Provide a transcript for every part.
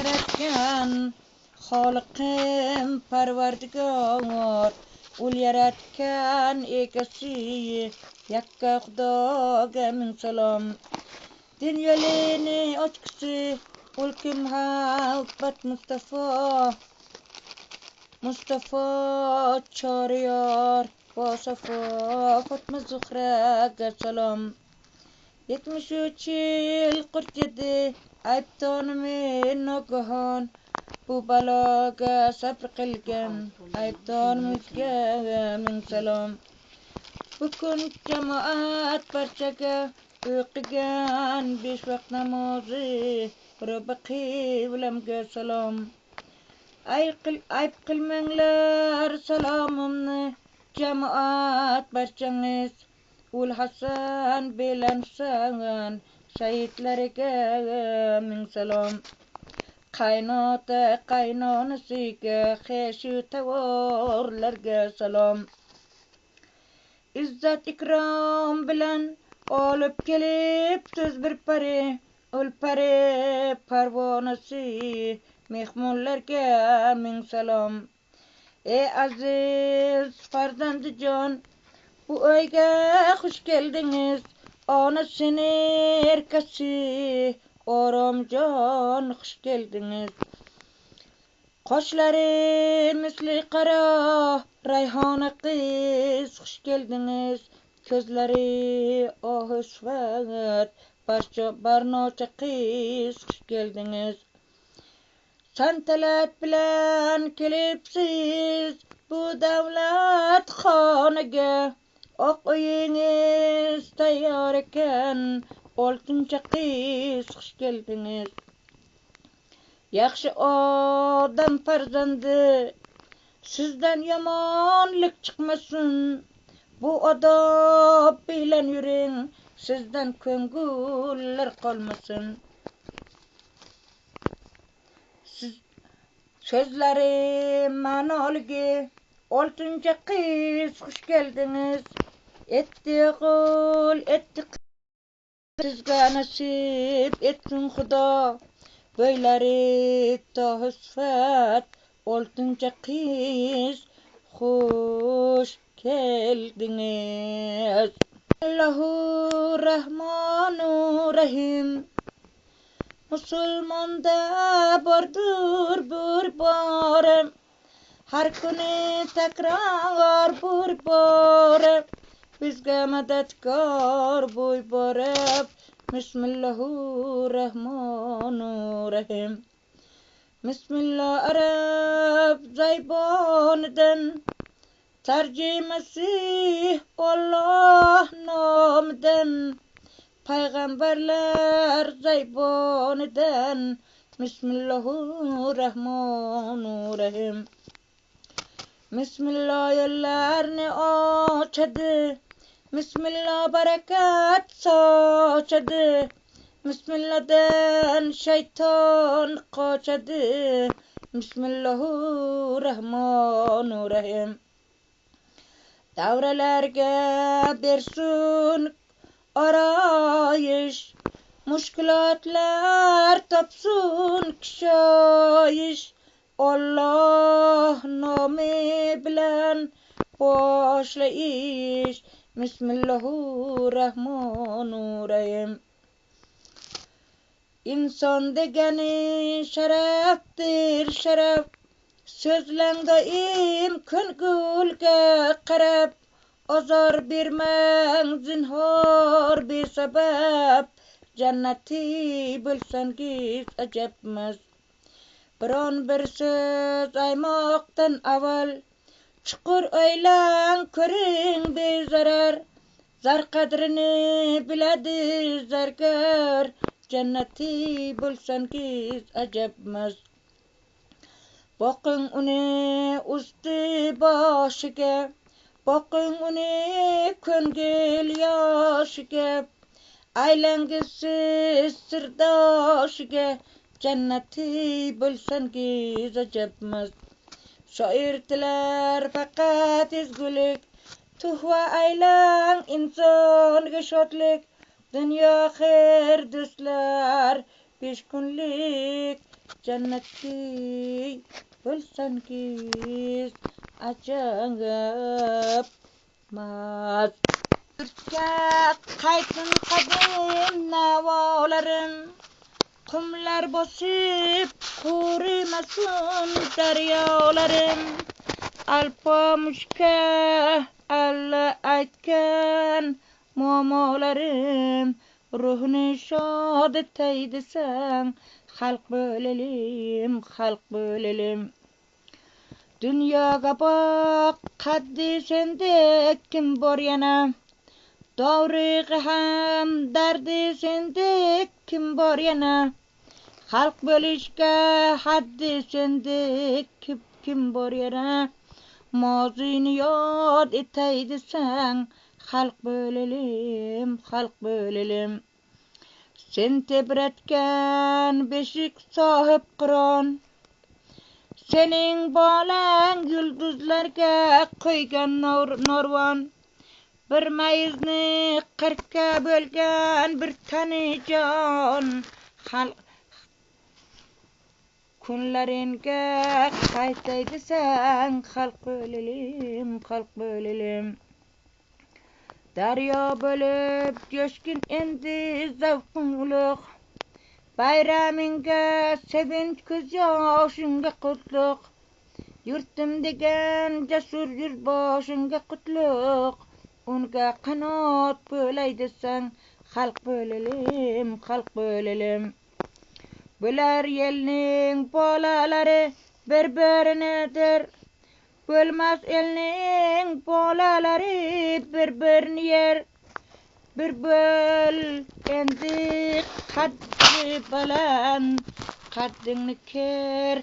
yaratgan Xoliqim Parvardigor, ul yaratgan egasi yakka Xudoga ming salom. Din yo'lini ochgisi ul kim muhabbat Mustafa Choriyor Vasafo Fatma Zuhraga salom. 73 yil 47 aybdormi nogahon bu baloga sabr qilgan aybdormizga ming salom. Bukun jamoat barchaga o'qigan 5 vaqt namozi Robbi qiblamga salom. Ayb qilmanglar salomimni jamoat barchangiz ul Hasan bilan shahidlariga ming salom. Qaynota qaynonasiga xeshu tavorlarga salom. İzzat ikrom bilan olib kelibsiz bir pari ul pari parvonasi mehmonlarga ming salom. Ey aziz farzandijon, bu uyga xush keldingiz. Onasini erkasi Oromjon xush keldingiz. Qoshlari misli qaro rayhona qiz xush keldingiz. Ko'zlari ohishvat barnocha qiz xush keldingiz. Santalat bilan kelibsiz bu davlat xonaga. Oq uyingiz tayyor ekan, oltinchi qiz xush keldingiz. Yaxshi odam farzandi sizdan yomonlik chiqmasin. Bu odob bilan yuring, sizdan ko'ngillar qolmasin. Sözleri ma'noligi oltinchi qiz xush keldingiz. Etdi sizga nasib etsin Xudo. Böyleri tohsifat oltinchi qiz xush keldingiz. Allahu Rahmanu Rahim. Musulmonda bordur bir borem, har kuni takror bir borem, bizga madadkor bo'y borib. Bismillahirrahmanirrahim. Bismillah Arab zaybonidan tarjimasi Allah nomidan. Peygamberler zaybonidan Bismillahirrahmanirrahim. Bismillah yollarni ochadi, Bismillah barakat sochadi, Bismillahdan shayton qochadi. Bismillahirrahmanirrahim. Davralarga bersun arayish, mushkulotlar topsun kishoyish. Allah nomi bilan boshlayish. Bismillahirrahmanirrahim. İnson degani sharafdir sharaf, so'zlang doim ko'ngilga qarab. Ozor bermang zinhor besabab, jannati bo'lsangiz ajabmas. Biron bir so'z aymoqdan avval chuqur o'ylang ko'ring bezarar. Zar qadrini biladi zargar, jannati bo'lsangiz ajabmas. Boqing uni usti boshiga, boqing uni ko'ngil yoshiga, aylangisiz sirdoshiga, jannati bo'lsangiz ajabmas. Shoir tilar faqat ezgulik, tuhva aylang insonga shodlik. Dunyo xayr do'stlar, 5 kunlik jannatki bo'lsangiz ajab mas. Yurtga qaytin qadim navolarim, qumlar bosib qurimasin daryolarim. Alpomushga alla aytgan momolarim, ruhni shod etay desang xalq bo'lelim, xalq bo'lelim. Dunyoga boq, qaddi sendek kim bor yana, dovrig'i ham dardi sendek kim bor yana. Xalq bo'lishga haddi sendek kim bor yana, mozini yod etay desang xalq bo'lelim, xalq bo'lelim. Sen tebratgan beshik sohib Qur'on, sening bolang yulduzlarga qo'ygan norvon. Bir mayizni 40 bo'lgan bir tani jon, kunlaringga qaytay desang xalq bo'lelim, xalq bo'lelim. Daryo bo'lib jo'shgin endi zavqing ulug', bayramingga sevinch ko'z yoshingga qutlug'. Yurtim degan jasur yurtboshingga qutlug', unga qanot bo'lay desang xalq bo'lelim, xalq bo'lelim. Bular elning bolalari bir-birinidir, bo'lmas elning bolalari bir-birini yer. Bir bo'l endi qaddi baland, qaddingni ker,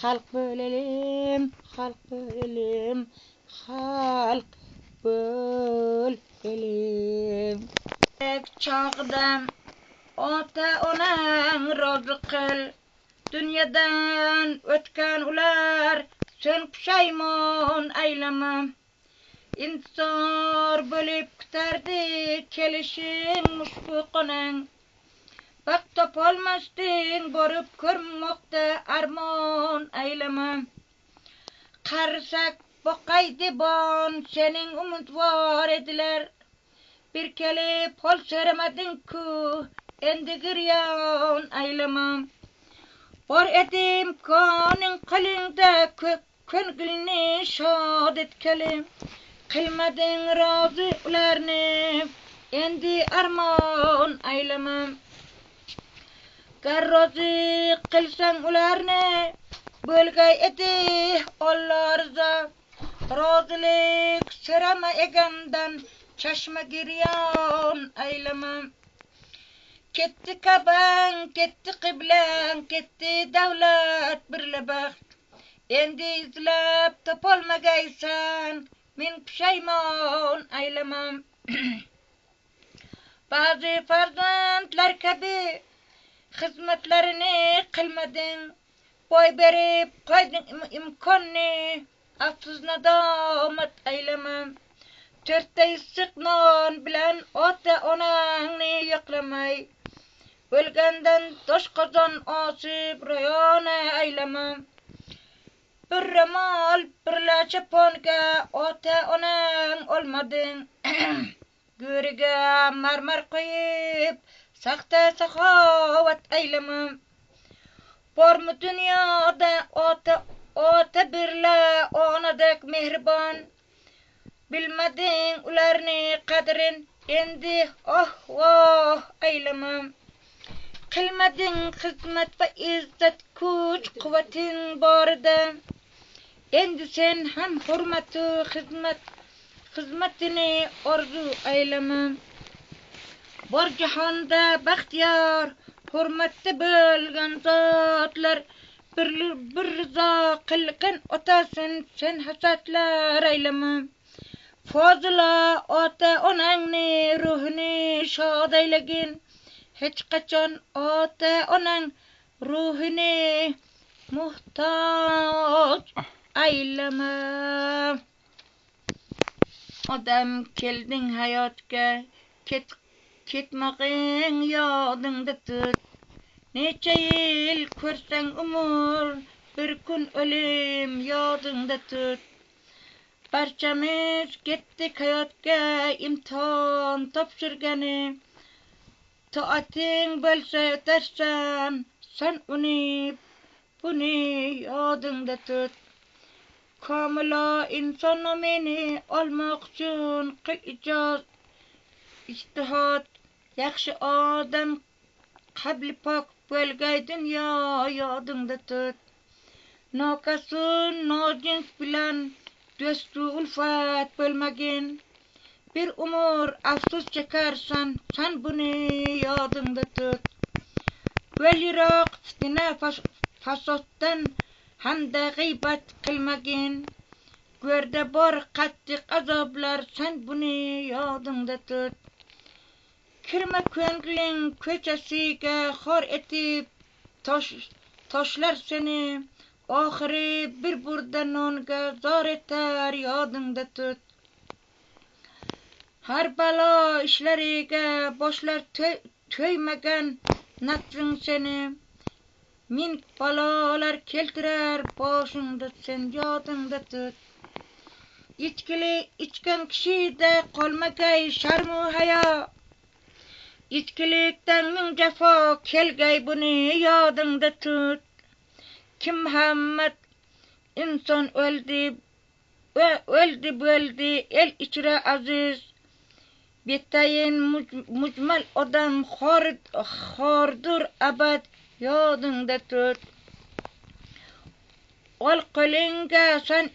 xalq bo'lelim, xalq bo'lelim, xalq bo'lelim. Chog'da ota onang rozi qil, dunyodan o'tgan ular sen pushaymon aylama. İntizor bo'lib kutardi kelishing mushfiq onang, vaqt topolmasding borib ko'rmoqda armon aylama. Qarisak boqay debon sening umidvor edilar, bir kelib hol so'ramading-ku endi giryon aylama. Bor edim koning qo'lingda ko'ngilni shod etkalim, qilmading rozi ularni endi armon aylama. Gar rozi qilsang ularni bo'lgay edi Alloh rizo, rozilik so'rama egamdan chashma giryon aylama. Ketdi Kabang, ketdi qiblang, ketdi davlat birla baxt, endi izlab topolmagaysan men pushaymon aylama. Ba'zi farzandlar kabi xizmatlarini qilmading, boy berib qo'yding imkonni, afsus nadomat aylama. 4 issiq non bilan ota onangni yo'qlamay, o'lgandan doshqozon osib ro'yona aylama. Bir ro'mol birla choponga ota onang olmading, go'riga marmar qo'yib saxta saxovat aylama. Bormi dunyoda ota birla onadek mehribon, bilmading ularni qadrin endi voh aylama. Qilmading xizmat va izzat kuch quvvating borida, endi sen ham hurmatu xizmatini orzu aylama. Bor jahonda baxtiyor hurmatda bo'lgan zotlar bir rizo qilgan otasin sen hasadlar aylama. Fozila ota onangni ruhini shod aylagin, hech qachon ota onang ruhini muhtoj aylama. Odam kelding hayotga, ketmog'ing yodingda tut, Neçe yıl körsen umur, bir gün ölüm yadında tut. Barçamız gittik hayatga imtihan topşırgani. Taatin bölse ötersen, sen bunu yadında tut. Kamila insan meni olmak üçün kıl ictihad. Yaxşı adam kabli pak bölgey dünya yadında tut. Nakasun nojins bilen dostu ulfat bölmegin. Bir umur afsus çekersen sen bunu yadında tut. Velirak fitne fasottan hem de gıybet kılmagin. Görde bor kattik azablar sen bunu yadında tut. Kirme köngülün köçesiga hor etip taşlar seni. Ahiri bir burdan onga zar eter yadında tut. Her bala işleriga boşlar töymegen natrın seni. Min balalar keltirer başında sen yadında tut. İçkili içken kişi de kolmagay şarmu haya. İçkilikten min cefa kelgey bunu yadında tut. Kim Muhammed insan öldü el içre aziz. Betayin mucmal adam hordur abad yadında tut. Ol kılınga sen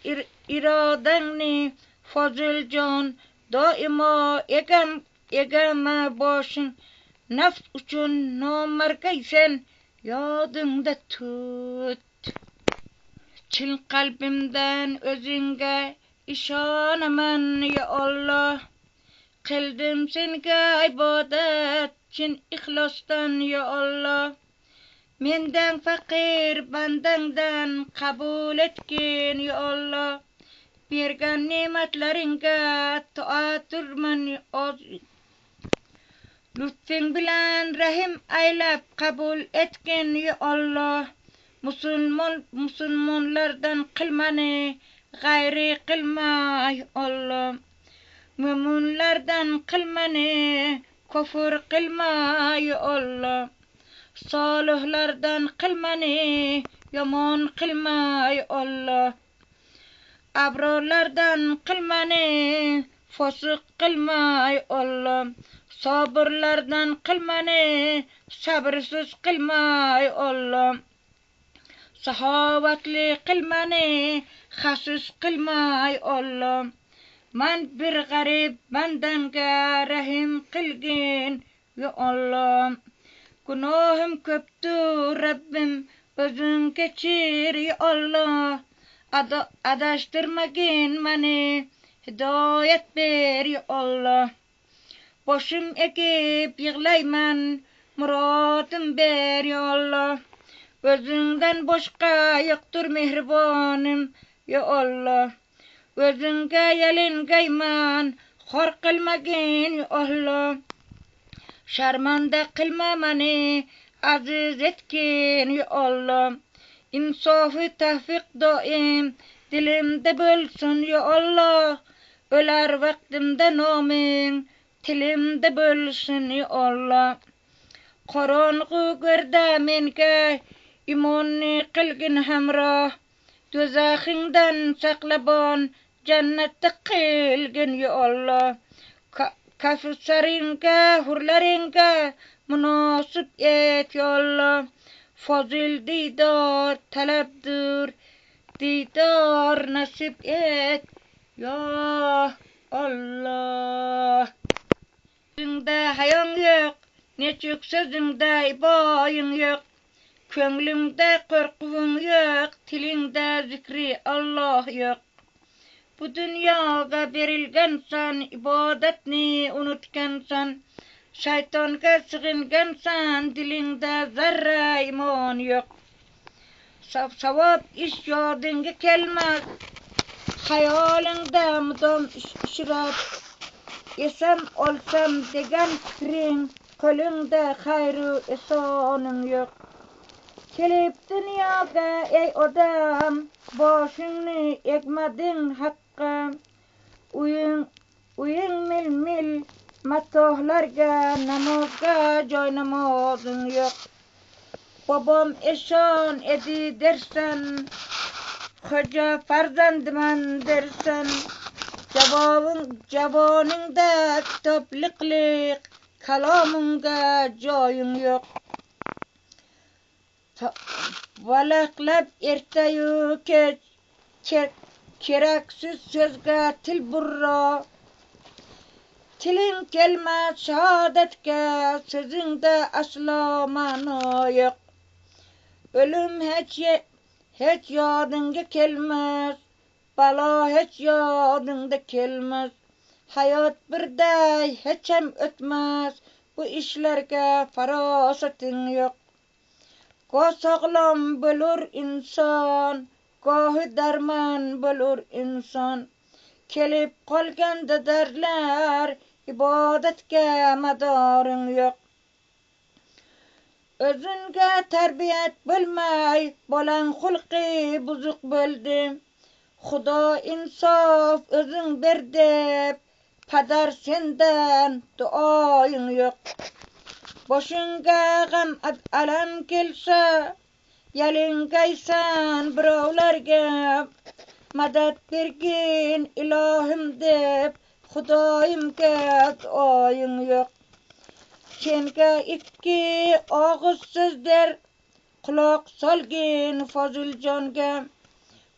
iradanni fazıl can daima egama başın nafs üçün namargaysen yadında tut. Çin kalbimden özünge işanaman ya Allah. Kıldım senga ibadet çin ihlastan ya Allah. Menden fakir bandangdan kabul etkin ya Allah. Bergen nimetleringe taaturman oz. Lütfen bilen rahim aylap kabul etkin ya Allah. Musulmonlardan kılmani gayri kılma ya Allah. Müminlerden kılmani kufur kılma ya Allah. Salihlerden kılmani yaman kılma ya Allah. Abrarlardan kılmani fasık kılma ya Allah. Sabırlardan kılmani sabırsız kılma ya Allah. Sahavatli kılmani hasis kılma ya Allah. Man bir garip bandanga rahim kılgin ya Allah. Günahım köptü Rabbim özün geçir ya Allah. Adaştırmagin mani hidayet ver ya Allah. Başım ekip yığlayman muradım ver ya Allah. Özünden başka yoktur mehribanım ya Allah. Özünge yelin gayman hor kılmagin ya Allah. Şarmanda kılma mani aziz etkin ya Allah. İnsafı tevfik daim dilimde bölsün ya Allah. Öler vaktimde namin tilimde bölsün ya Allah. Karanlığı görde menke imanni kılgın hamrah. Dozaxinden saklaban cennette kılgın ya Allah. Kafirsaringe hurlaringe münasip et ya Allah. Fazil didar talabdır, didar nasip et ya Allah. Sözünde hayan yok, neçük sözünde ibayın yok. Könglimde korkuun yok, tilinde zikri Allah yok. Bu dünyaya berilgensen, ibadetni unutkensen, şeytanga sığıngensen, dilinde zerre iman yok. Savab iş yadınga kelmez, hayalinde mudam işrat. Esem olsam degen fikrin, kolunda hayru esanın yok. Kelip dünyaga ey odam, boşunu egmedin hakka. Uyun mil matohlarga, namazga joy namazın yok. Babam eşan edi dersen, hoca farzandıman dersen, Jaboningda kitobliklik, kalomunga joying yok. Valaqlab ertayu keraksiz sözga til burro. Tiling kelmas shahodatga, sözingda aslo ma'no yo'q. Ölüm hiç yodinga kelmas, balo hiç yodinga kelmas. Hayot birday hecham o'tmas, bu ishlarga farosating yo'q. Goh sog'lom bo'lur inson, gohi darman bo'lur inson. Kelib qolganda darlar, ibodatga madoring yo'q. Özünge terbiyet bo'lmay, bolang xulqi buzuq bo'ldi. Xudo insof o'zing ber deb, padar sendan duoying yo'q. Boshingga g'am alam kelsa, yalingaysan birovlarga. Madad bergin ilohim deb, Xudoyimga duoying yo'q. Senga ikki og'iz so'zlar, quloq solgin Foziljonga.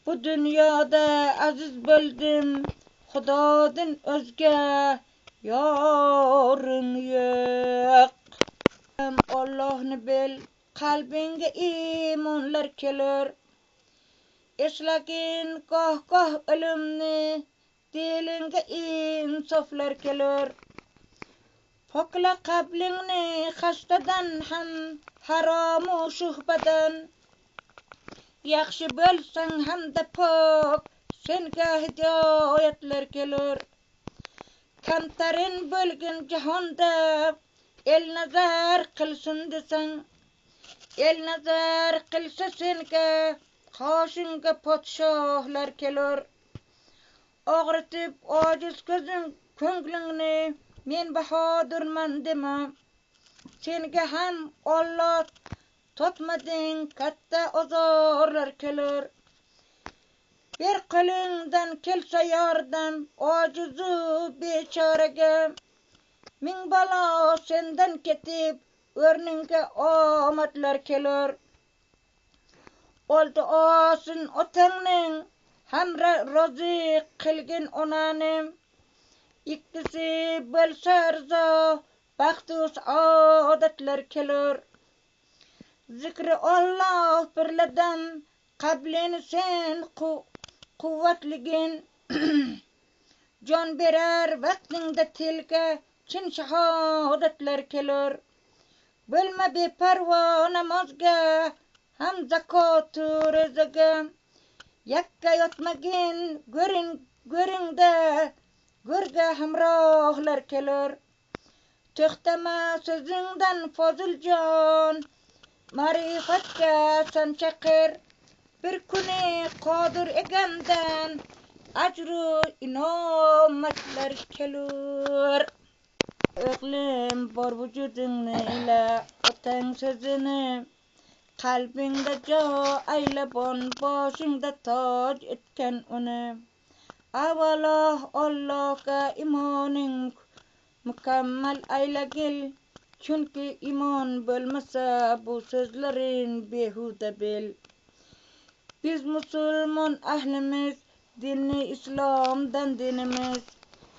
Bu dunyoda aziz bo'ldim, Xudodan o'zga yorim yo'q. Allohni bil, qalbinga iymonlar kelur. Eslagin goh o'limni, dilinga insoflar kelur. Pokla qablingni xastadan ham, haromu shuhbadan. Yaxshi bo'lsang hamda pok, senga hidoyatlar kelur. Kamtarin bo'lgin jahonda, el nazar qilsin desang. El nazar qilsa senga, qoshingga podshohlar kelur. Og'ritib ojiz ko'nglingni, men bahodurman dema. Senga ham Alloh totmading, katta azorlar kelur. Bir qo'lingdan kelsa yordam, ojizu bechoraga. Ming balo sendan ketib, o'rningga omadlar kelur. Oldi osin otangning, ham rozi qilgin onanim. İkkisi bo'lsa rizo, baxtu saodatlar kelur. Zikri Alloh birladan, qablini sen quvvatligin. Jon berar vaqtingda tilga, chin shahodatlar kelur. Bo'lma beparvo namozga, ham zakotu ro'zaga. Yakka yotmagin go'ringda, go'rga hamrohlar kelur. To'xtama so'zingdan Foziljon, ma'rifatga san chaqir. Bir kuni qodir egamdan, ajru inomatlar kelur. O'g'lim bor vujudingni ila, otang so'zini. Qalbingda jo aylabon, boshingda toj etgan uni. Avvalo Allohga imoning mukammal aylagil. Chunki imon bo'lmasa, bu so'zlarin behuda bil. Biz musulmon ahlimiz, dinni islomdan dinimiz.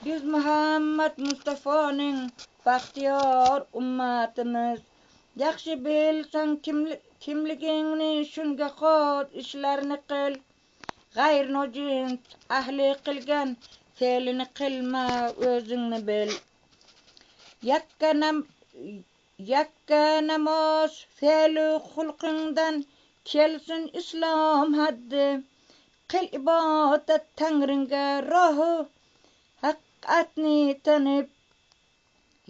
Biz Muhammad Mustafoning baxtiyor ummatimiz. Yaxshi bilsang kimligingni, shunga xos ishlarni qil. G'ayr nojins ahli qilgan fe'lini qilma, o'zingni bil. Yakka namoz fe'lu xulqingdan, kelsin islom haddi. Qil ibodat Tangringa, rohu haqiqatni tanib.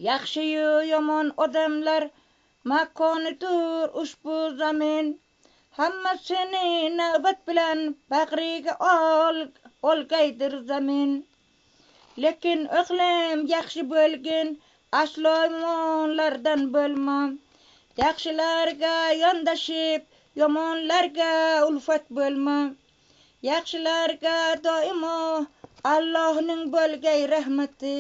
Yaxshi yu yomon odamlar makonidir ushbu zamin. Hammasini navbat bilan bag'riga olgaydir zamin. Lekin o'g'lim yaxshi bo'lgin, aslo yomonlardan bo'lma. Yaxshilarga yondashib, yomonlarga ulfat bo'lma. Yaxshilarga doimo Allohning bo'lgay rahmati.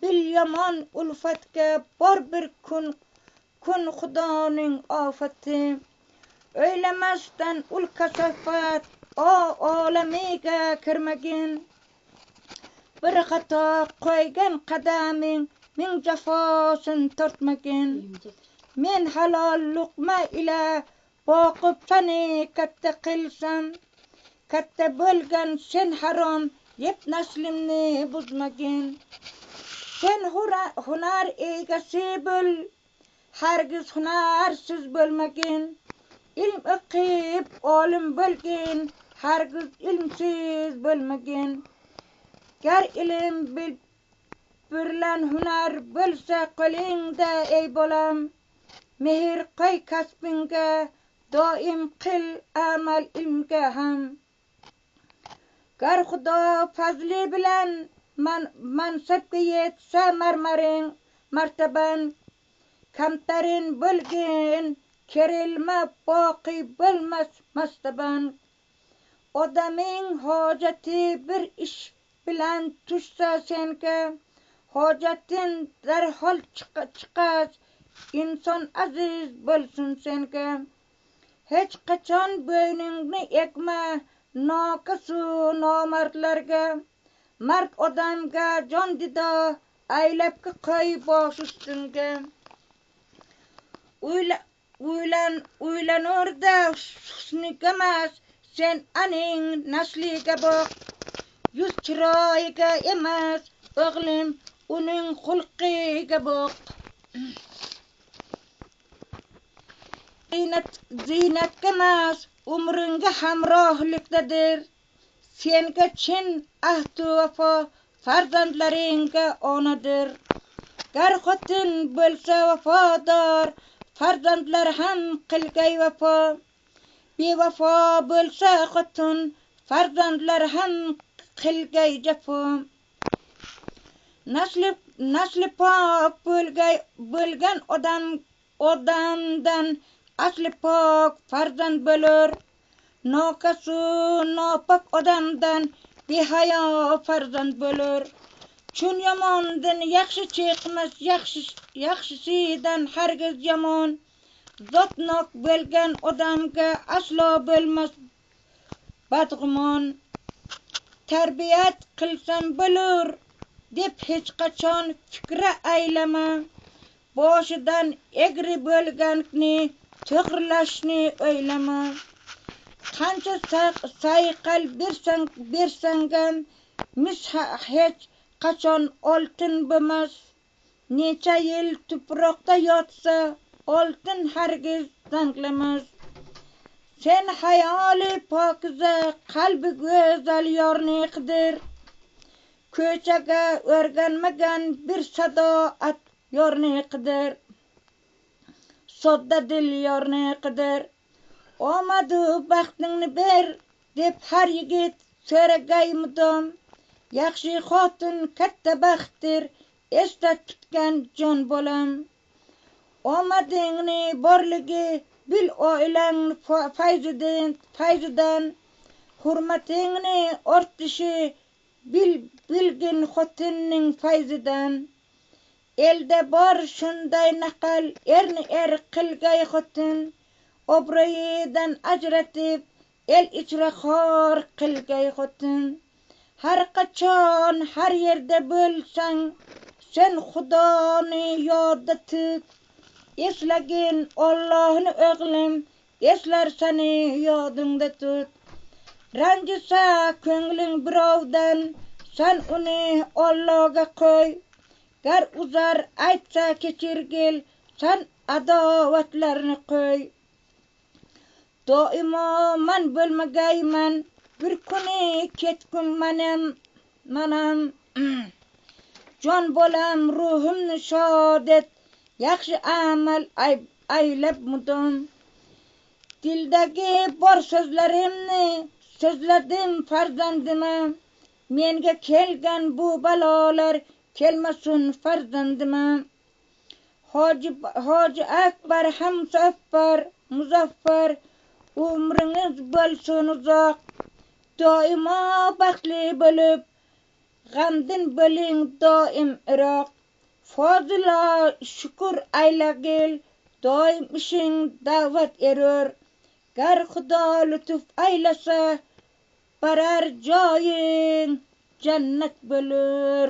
Bil yomon ulfatga bor bir kun Xudoning ofati. O'ylamasdan ul kasofat olamiga kirmagin. Bir xato qo'ygan qadaming ming jafosin tortmagin. Men halol luqma ila boqib seni katta qilsam, katta bo'lgan sen harom yeb naslimni buzmagin. Sen hunar egasi bo'l, hargiz hunarsiz bo'lmagin. Ilm o'qib olim bo'lgin, hargiz ilmsiz bo'lmagin. Gar ilm bilan hunar bo'lsa qo'lingda ey bolam, mehr qo'y kasbingga, doim qil amal ilmga ham. Gar Xudo fazli bilan mansabga yetsa martaban, kamtarin bo'lgin, kerilma boqiy bo'lmas mastaban. Odaming hojati bir ish bilan tushsa senga, hojatin darhol chiqas, inson aziz bo'lsin senga. Hech qachon bo'yningni egma nokasu nomardlarga. Mard odamga jon dido aylabki qo'y bosh ustunga. Uylanurda husniga emas, sen aning nasliga boq. Yuz chiroyiga emas, o'g'lim uning xulqiga boq. Ziynatga emas, umringa hamrohlikdadir. Senga chin ahdu vafo farzandlaringga onadir. Gar xotin bo'lsa vafodor, farzandlar ham qilgay vafo. Bevafo bo'lsa xotin, farzandlar ham qilgay jafo. Nasli pok bo'lgan odamdan asli pok farzand bo'lur. Nokasu nopok odamdan behayo farzand bo'lur. Chun yomondan yaxshi chiqmas, yaxshisidan hargiz yomon. Zotnok bo'lgan odamga aslo bo'lmas badg'umon. Tarbiyat qilsam bo'lur deb hech qachon fikra aylama. Boshidan egri bo'lganni to'g'rilashni o'ylama. Qancha sayqal bersangam mis hech qachon oltin bo'lmas. Necha yil tuproqda yotsa oltin hargiz zanglamas. Sen hayoli pokiza, qalbi go'zal yorni qidir. Ko'chaga o'rganmagan bir sadoat yorni qidir. Sodda dil yorni qidir. Omadu baxtingni ber deb har yigit so'ragay mudom. Yaxshi xotin katta baxtdir, esda tutgan jon bolam. Omadingni borligi bil oilangni fayzidan. Hurmatingni ortishi bilgin xotinning fayzidan. Elde bor shunday naqal, erni qilgay xotin. Obro'yidan ajratib, el ichra xor qilgay xotin. Har qachon, har yerda bo'lsang, sen Xudoni yodda tut. Eslagin Allohni o'g'lim, eslar seni yodingda tut. Ranjisa ko'ngling birovdan, sen uni Allohga qo'y. Gar uzar aytsa kechirgil, sen adovatlarni qo'y. Doimo man bo'lmagayman, bir kuni ketgum manam. Jon bolam ruhimni shod et, yaxshi amal aylab mudom. Dildagi bor sözlerimni sözledim farzandıma. Menga kelgan bu balolar kelmasun farzandıma. Hoji Akbar Hamsaffar Muzaffar umringiz bo'lsin uzoq. Doimo baxtli bo'lib g'amdin bo'ling doim iroq. Fozila shukr aylagil doim ishing da'vat erur. Gar Xudo lutf aylasa barar joying jannat bo'lur.